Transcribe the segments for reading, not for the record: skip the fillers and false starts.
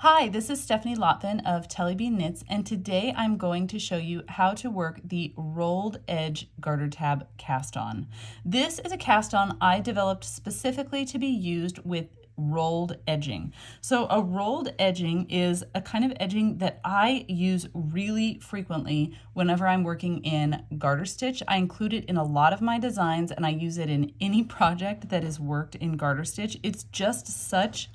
Hi, this is Stephanie Lotvin of Tellybean Knits, and today I'm going to show you how to work the rolled edge garter tab cast on. This is a cast on I developed specifically to be used with rolled edging. So a rolled edging is a kind of edging that I use really frequently whenever I'm working in garter stitch. I include it in a lot of my designs and I use it in any project that is worked in garter stitch. It's just such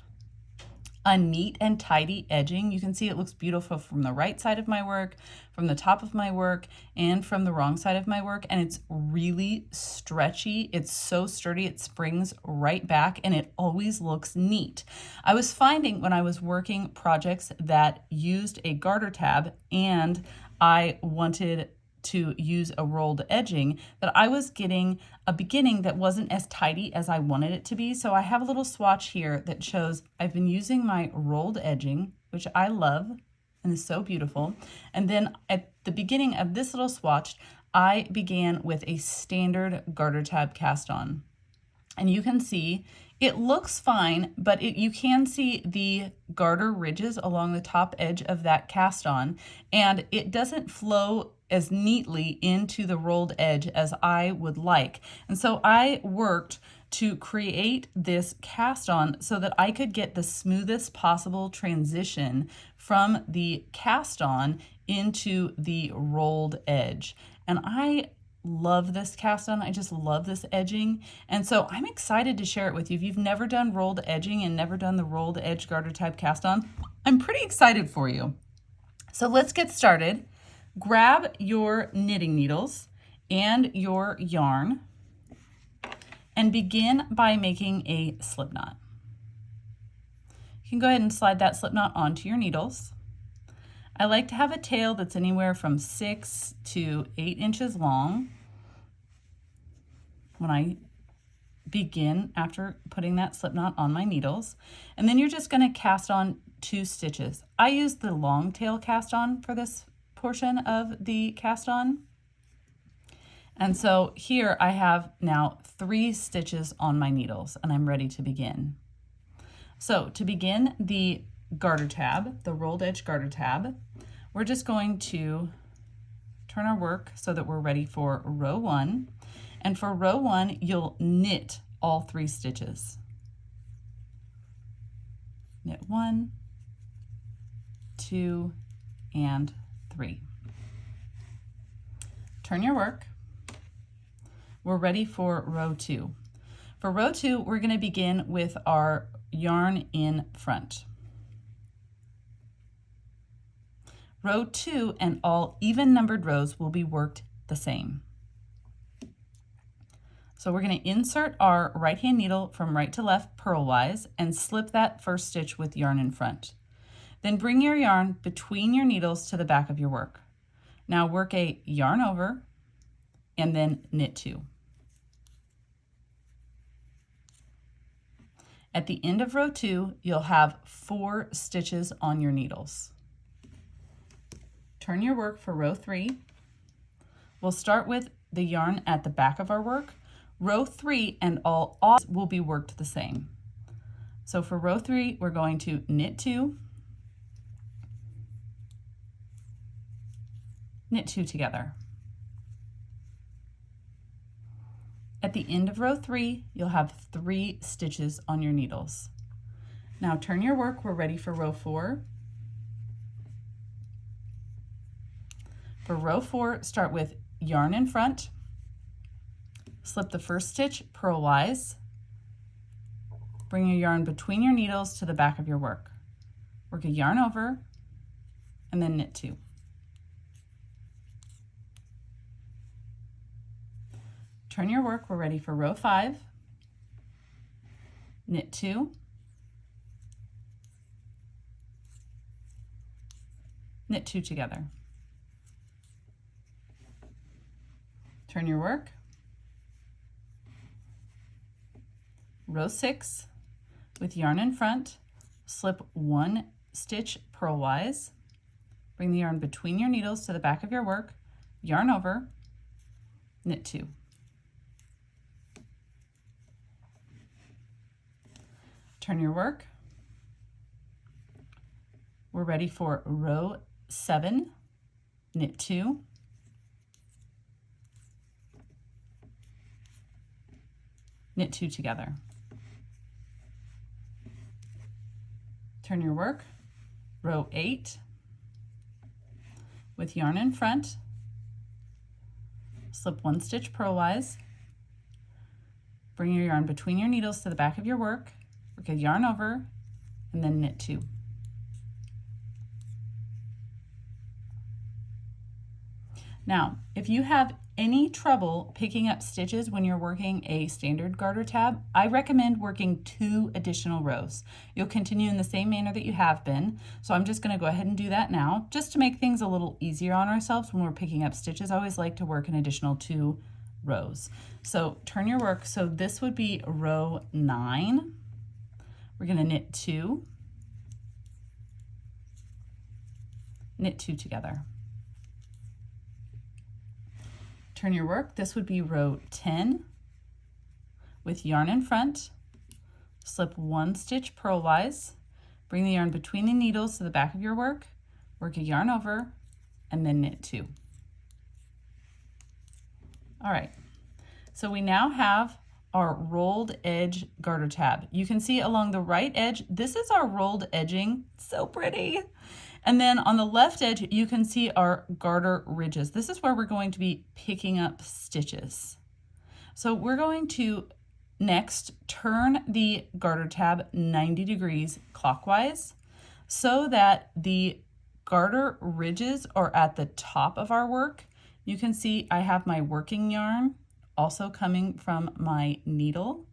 a neat and tidy edging. You can see it looks beautiful from the right side of my work, from the top of my work, and from the wrong side of my work, and it's really stretchy. It's so sturdy, it springs right back, and it always looks neat. I was finding when I was working projects that used a garter tab and I wanted to use a rolled edging that I was getting a beginning that wasn't as tidy as I wanted it to be. So I have a little swatch here that shows I've been using my rolled edging, which I love and is so beautiful. And then at the beginning of this little swatch, I began with a standard garter tab cast on. And you can see it looks fine, but you can see the garter ridges along the top edge of that cast on, and it doesn't flow as neatly into the rolled edge as I would like. And so I worked to create this cast on so that I could get the smoothest possible transition from the cast on into the rolled edge. And I love this cast on. I just love this edging. And so I'm excited to share it with you. If you've never done rolled edging and never done the rolled edge garter type cast on, I'm pretty excited for you. So let's get started. Grab your knitting needles and your yarn and begin by making a slip knot. You can go ahead and slide that slip knot onto your needles. I like to have a tail that's anywhere from 6 to 8 inches long when I begin after putting that slip knot on my needles. And then you're just going to cast on 2 stitches. I use the long tail cast on for this portion of the cast on. And so here I have now 3 stitches on my needles and I'm ready to begin. So to begin the garter tab, the rolled edge garter tab, we're just going to turn our work so that we're ready for row 1. And for row 1, you'll knit all 3 stitches. Knit 1, 2, and 3. Turn your work. We're ready for row 2. For row 2, we're going to begin with our yarn in front. Row 2 and all even numbered rows will be worked the same. So we're going to insert our right hand needle from right to left purlwise and slip that first stitch with yarn in front. Then bring your yarn between your needles to the back of your work. Now work a yarn over and then knit 2. At the end of row 2, you'll have 4 stitches on your needles. Turn your work for row 3. We'll start with the yarn at the back of our work. Row 3 and all will be worked the same. So for row 3, we're going to knit 2, knit 2 together. At the end of row 3, you'll have 3 stitches on your needles. Now turn your work, we're ready for row 4. For row 4, start with yarn in front, slip the first stitch purlwise, bring your yarn between your needles to the back of your work. Work a yarn over, and then knit 2. Turn your work, we're ready for row 5, knit 2, knit 2 together. Turn your work. Row 6, with yarn in front, slip 1 stitch purlwise, bring the yarn between your needles to the back of your work, yarn over, knit 2. Turn your work. We're ready for row 7, knit 2, knit 2 together. Turn your work, row 8, with yarn in front, slip 1 stitch purlwise, bring your yarn between your needles to the back of your work a yarn over, and then knit 2. Now, if you have any trouble picking up stitches when you're working a standard garter tab, I recommend working 2 additional rows. You'll continue in the same manner that you have been, so I'm just going to go ahead and do that now, just to make things a little easier on ourselves when we're picking up stitches. I always like to work an additional 2 rows. So turn your work, so this would be row 9. We're going to knit 2, knit 2 together. Turn your work, this would be row 10 with yarn in front, slip 1 stitch purlwise, bring the yarn between the needles to the back of your work a yarn over, and then knit 2. All right, so we now have our rolled edge garter tab. You can see along the right edge, this is our rolled edging, so pretty. And then on the left edge, you can see our garter ridges. This is where we're going to be picking up stitches. So we're going to next turn the garter tab 90 degrees clockwise so that the garter ridges are at the top of our work. You can see I have my working yarn also coming from my needle,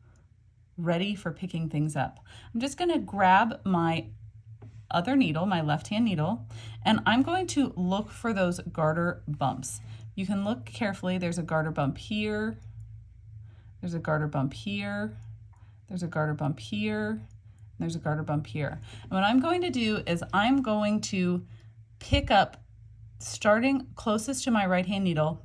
ready for picking things up. I'm just going to grab my other needle, my left-hand needle, and I'm going to look for those garter bumps. You can look carefully. There's a garter bump here, there's a garter bump here, there's a garter bump here, and there's a garter bump here. And what I'm going to do is I'm going to pick up, starting closest to my right-hand needle,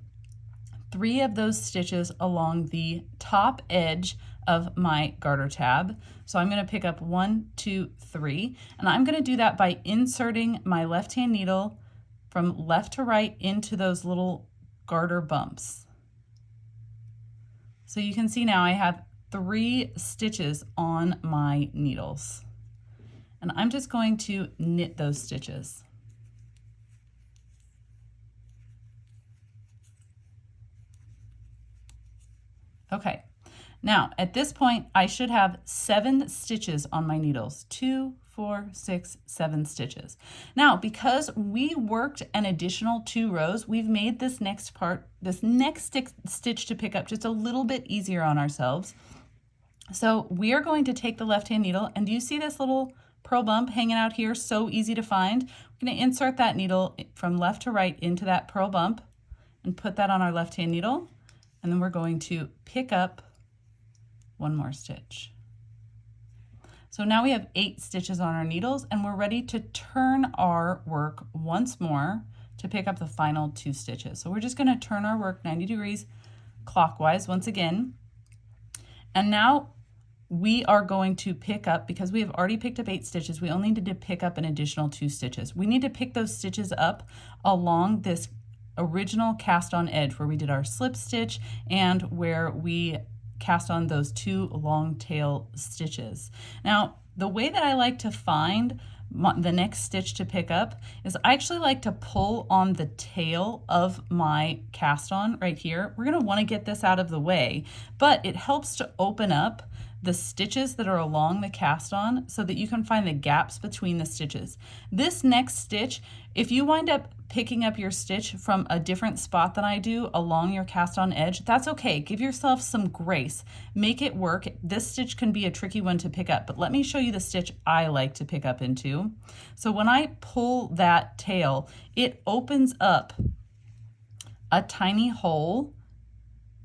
3 of those stitches along the top edge of my garter tab. So I'm going to pick up 1, 2, 3, and I'm going to do that by inserting my left-hand needle from left to right into those little garter bumps. So you can see now I have 3 stitches on my needles, and I'm just going to knit those stitches. Okay, now at this point I should have 7 stitches on my needles. 2, 4, 6, 7 stitches. Now, because we worked an additional 2 rows, we've made this next part, this next stitch to pick up just a little bit easier on ourselves. So we are going to take the left-hand needle, and do you see this little purl bump hanging out here? So easy to find. We're going to insert that needle from left to right into that purl bump and put that on our left-hand needle. And then we're going to pick up 1 more stitch. So now we have 8 stitches on our needles, and we're ready to turn our work once more to pick up the final 2 stitches. So we're just going to turn our work 90 degrees clockwise once again. And now we are going to pick up, because we have already picked up 8 stitches, we only need to pick up an additional 2 stitches. We need to pick those stitches up along this original cast on edge where we did our slip stitch and where we cast on those 2 long tail stitches. Now, the way that I like to find the next stitch to pick up is I actually like to pull on the tail of my cast on right here. We're going to want to get this out of the way, but it helps to open up the stitches that are along the cast on so that you can find the gaps between the stitches. This next stitch, if you wind up picking up your stitch from a different spot than I do along your cast on edge, that's okay. Give yourself some grace. Make it work. This stitch can be a tricky one to pick up, but let me show you the stitch I like to pick up into. So when I pull that tail, it opens up a tiny hole.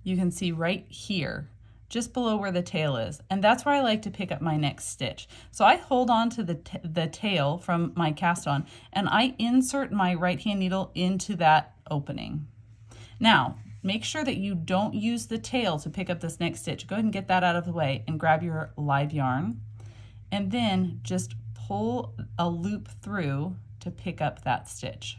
You can see right here, just below where the tail is, and that's where I like to pick up my next stitch. So I hold on to the tail from my cast on, and I insert my right hand needle into that opening. Now, make sure that you don't use the tail to pick up this next stitch. Go ahead and get that out of the way and grab your live yarn, and then just pull a loop through to pick up that stitch.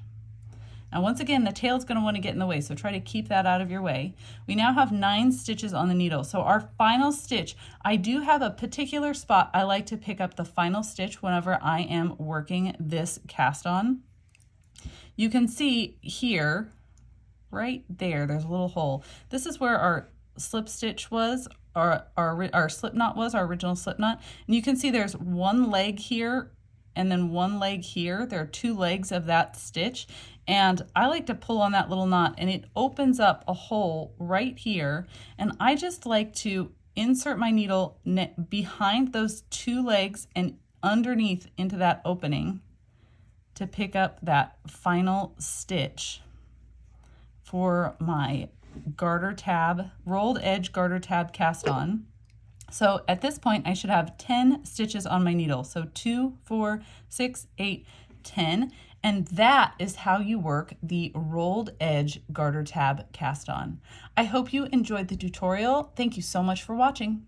Now once again, the tail is going to want to get in the way, so try to keep that out of your way. We now have 9 stitches on the needle. So our final stitch, I do have a particular spot I like to pick up the final stitch whenever I am working this cast on. You can see here, right there, there's a little hole. This is where our slip stitch was, our slip knot was, our original slip knot. And you can see there's one leg here and then one leg here. There are 2 legs of that stitch. And I like to pull on that little knot and it opens up a hole right here. And I just like to insert my needle behind those 2 legs and underneath into that opening to pick up that final stitch for my garter tab, rolled edge garter tab cast on. So at this point I should have 10 stitches on my needle. So 2, 4, 6, 8, 10. And that is how you work the rolled edge garter tab cast on. I hope you enjoyed the tutorial. Thank you so much for watching.